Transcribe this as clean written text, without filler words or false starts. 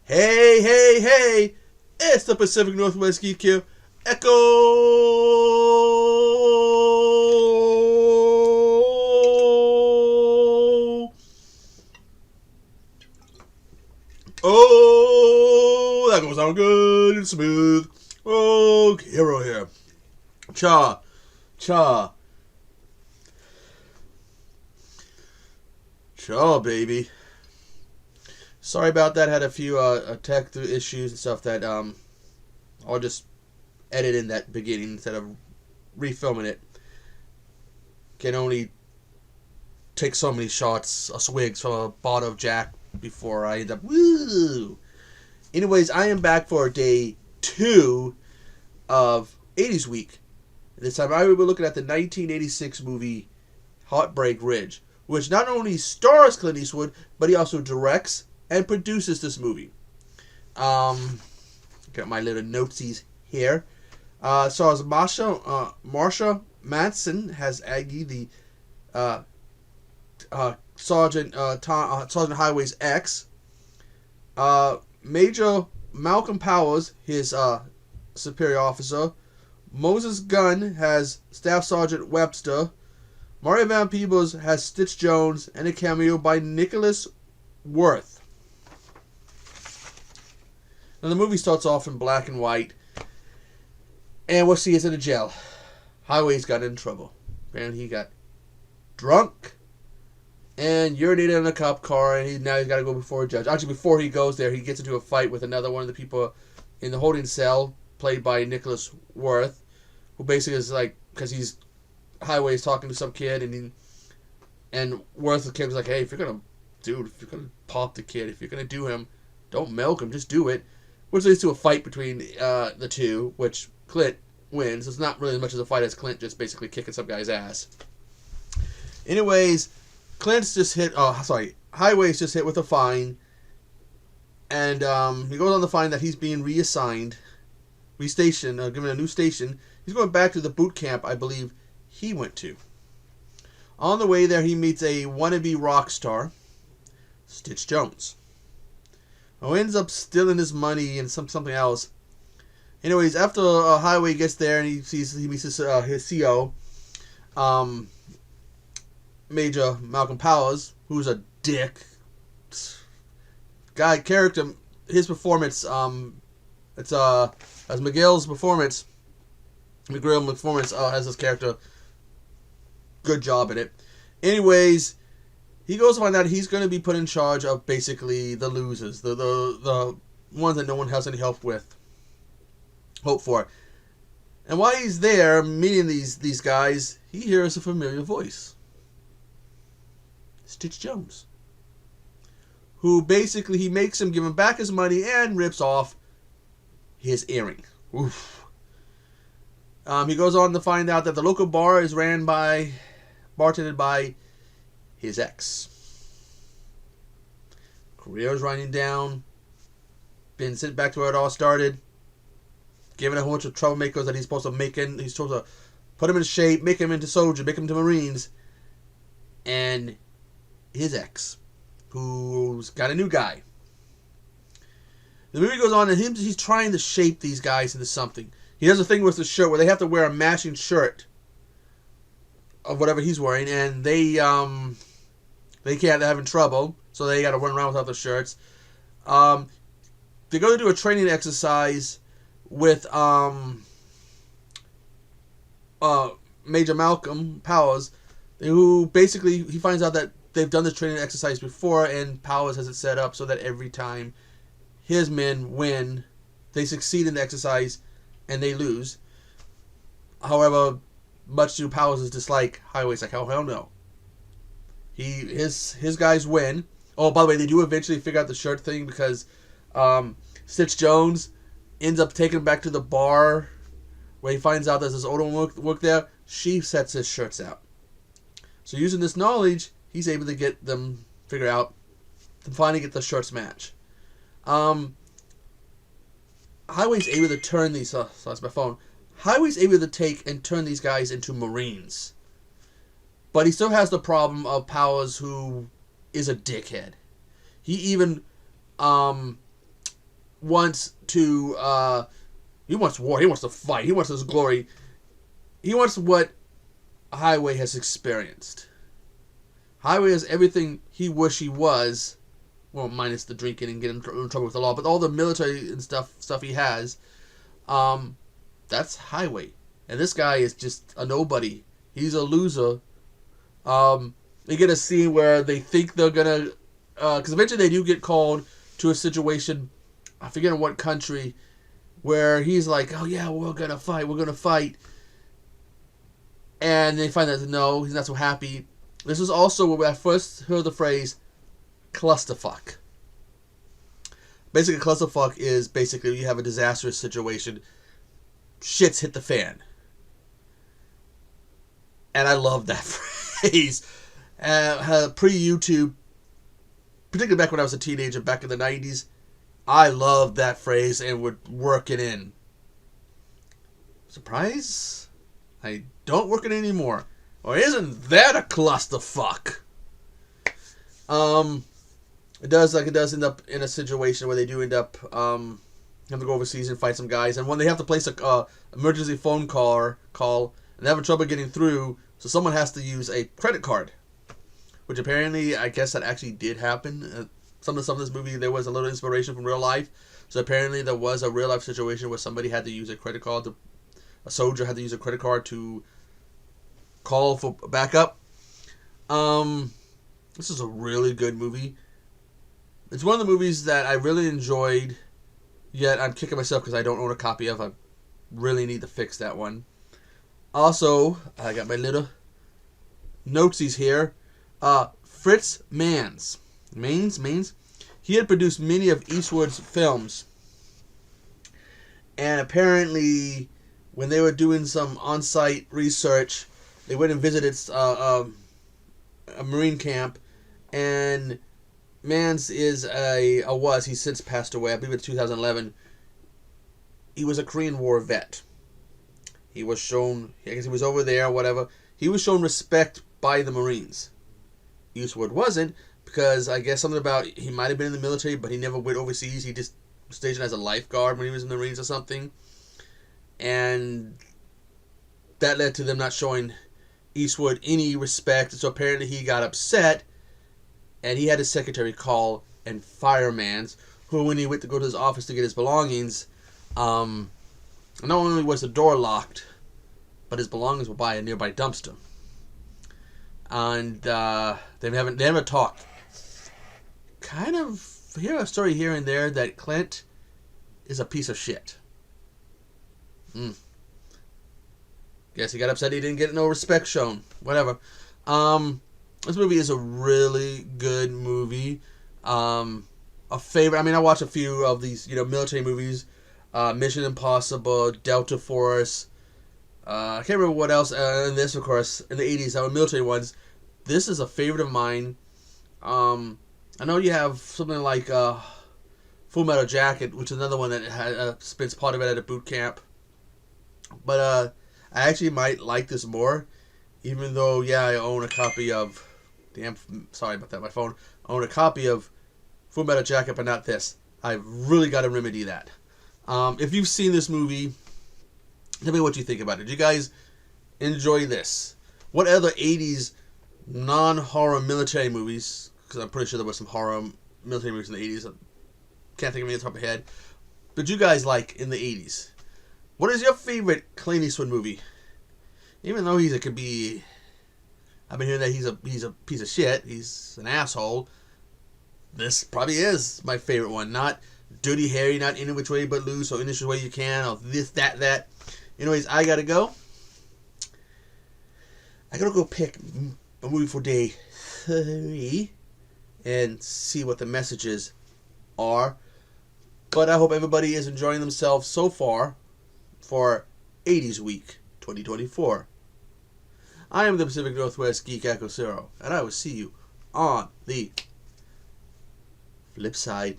Hey, hey, hey! It's the Pacific Northwest GQ Echo! Oh, that goes on good and smooth. Oh, hero here. Cha. Cha, baby. Sorry about that. Had a few tech issues and stuff that I'll just edit in that beginning instead of refilming it. Can only take so many shots, swigs from a bottle of Jack before I end up woo. Anyways, I am back for day 2 of 80's week. This time I will be looking at the 1986 movie Heartbreak Ridge, which not only stars Clint Eastwood, but he also directs and produces this movie. Got my little notesies here. Stars Marsha Manson has Aggie, the Sergeant Highway's ex. Major Malcolm Powers, his superior officer. Moses Gunn has Staff Sergeant Webster. Mario Van Peebles has Stitch Jones, and a cameo by Nicholas Worth. Now the movie starts off in black and white, and we'll see is in a jail. Highway's got in trouble. Apparently he got drunk and urinated in a cop car, and now he's got to go before a judge. Actually, before he goes there, he gets into a fight with another one of the people in the holding cell, played by Nicholas Worth, who basically is like, because he's Highway's talking to some kid, and Worth, the kid, was like, hey, if you're gonna pop the kid, if you're gonna do him, don't milk him, just do it. Which leads to a fight between the two, which Clint wins. It's not really as much as a fight as Clint just basically kicking some guy's ass. Anyways, Highway's just hit with a fine, and he goes on to find that he's being restationed, given a new station. He's going back to the boot camp, I believe, he went to. On the way there, he meets a wannabe rock star, Stitch Jones, who ends up stealing his money and something else. Anyways, after Highway gets there and he meets his CO, Major Malcolm Powers, who's a dick guy character. His performance, it's as McGill's performance has this character. Good job in it. Anyways, he goes to find out he's going to be put in charge of basically the losers, the ones that no one has any hope for. And while he's there meeting these guys, he hears a familiar voice. Stitch Jones, who basically he makes him give him back his money and rips off his earring. Oof. He goes on to find out that the local bar is bartended by his ex. Career's winding down. Been sent back to where it all started. Given a whole bunch of troublemakers that he's supposed to put him in shape, make him into soldier, make him into Marines. And his ex, who's got a new guy. The movie goes on, and he's trying to shape these guys into something. He does a thing with the shirt where they have to wear a matching shirt of whatever he's wearing, and they can't, they're having trouble, so they got to run around without their shirts. They go to do a training exercise with Major Malcolm Powers, who basically, he finds out that they've done this training exercise before, and Powers has it set up so that every time his men win, they succeed in the exercise and they lose. However, much to Powers' dislike, Highway's like, oh, hell no. His guys win. Oh, by the way, they do eventually figure out the shirt thing because Stitch Jones ends up taking him back to the bar where he finds out there's this older woman work there. She sets his shirts out. So using this knowledge, he's able to get them figure out to finally get the shirts match. Highway's able to turn these. So that's my phone. Highway's able to take and turn these guys into Marines. But he still has the problem of Powers, who is a dickhead. He even wants to, he wants war, he wants to fight, he wants his glory. He wants what Highway has experienced. Highway has everything he wish he was, well, minus the drinking and getting in trouble with the law, but all the military and stuff he has, that's Highway. And this guy is just a nobody. He's a loser. They get a scene where they think they're gonna, because eventually they do get called to a situation, I forget in what country, where he's like, oh yeah, we're gonna fight. And they find that no, he's not so happy. This is also where I first heard the phrase clusterfuck. Basically, clusterfuck is basically you have a disastrous situation, shit's hit the fan. And I love that phrase. Pre-YouTube, particularly back when I was a teenager, back in the 90s, I loved that phrase and would work it in. Surprise? I don't work it anymore. Or isn't that a clusterfuck? It does end up in a situation where they do end up having to go overseas and fight some guys, and when they have to place a emergency phone call and they're having trouble getting through, so someone has to use a credit card, which apparently I guess that actually did happen. Some of this movie there was a little inspiration from real life, so apparently there was a real life situation where somebody had to use a credit card. A soldier had to use a credit card to call for backup. This is a really good movie. It's one of the movies that I really enjoyed, yet I'm kicking myself because I don't own a copy of. I really need to fix that one. Also, I got my little notesies here. Fritz Mains. He had produced many of Eastwood's films. And apparently, when they were doing some on-site research, they went and visited a Marine camp, and Mans he's since passed away, I believe in 2011. He was a Korean War vet. He was shown, I guess he was over there or whatever, he was shown respect by the Marines. Eastwood wasn't, because I guess something about, he might have been in the military, but he never went overseas. He just was stationed as a lifeguard when he was in the Marines or something. And that led to them not showing Eastwood any respect. So apparently he got upset, and he had his secretary call and fire Mans, who, when he went to go to his office to get his belongings, not only was the door locked, but his belongings were by a nearby dumpster. And they never talked. Kind of hear a story here and there that Clint is a piece of shit. Guess he got upset he didn't get no respect shown. Whatever. This movie is a really good movie. A favorite. I mean, I watch a few of these, military movies. Mission Impossible, Delta Force. I can't remember what else. And this, of course, in the 80s, our military ones. This is a favorite of mine. I know you have something like Full Metal Jacket, which is another one that spends part of it at a boot camp. But I actually might like this more, even though, I own a copy of... Damn, sorry about that, my phone. I own a copy of Full Metal Jacket, but not this. I've really got to remedy that. If you've seen this movie, tell me what you think about it. Did you guys enjoy this? What other 80s non-horror military movies, because I'm pretty sure there were some horror military movies in the 80s, I can't think of any off the top of my head, but you guys like in the 80s? What is your favorite Clint Eastwood movie? Even though I've been hearing that he's a piece of shit, he's an asshole, this probably is my favorite one. Not Dirty Harry, not Any Which Way But Loose, or Any Which Way You Can, or this, that. Anyways, I gotta go. I gotta go pick a movie for day 3 and see what the messages are. But I hope everybody is enjoying themselves so far for 80s Week 2024. I am the Pacific Northwest Geek Echo Zero, and I will see you on the flip side.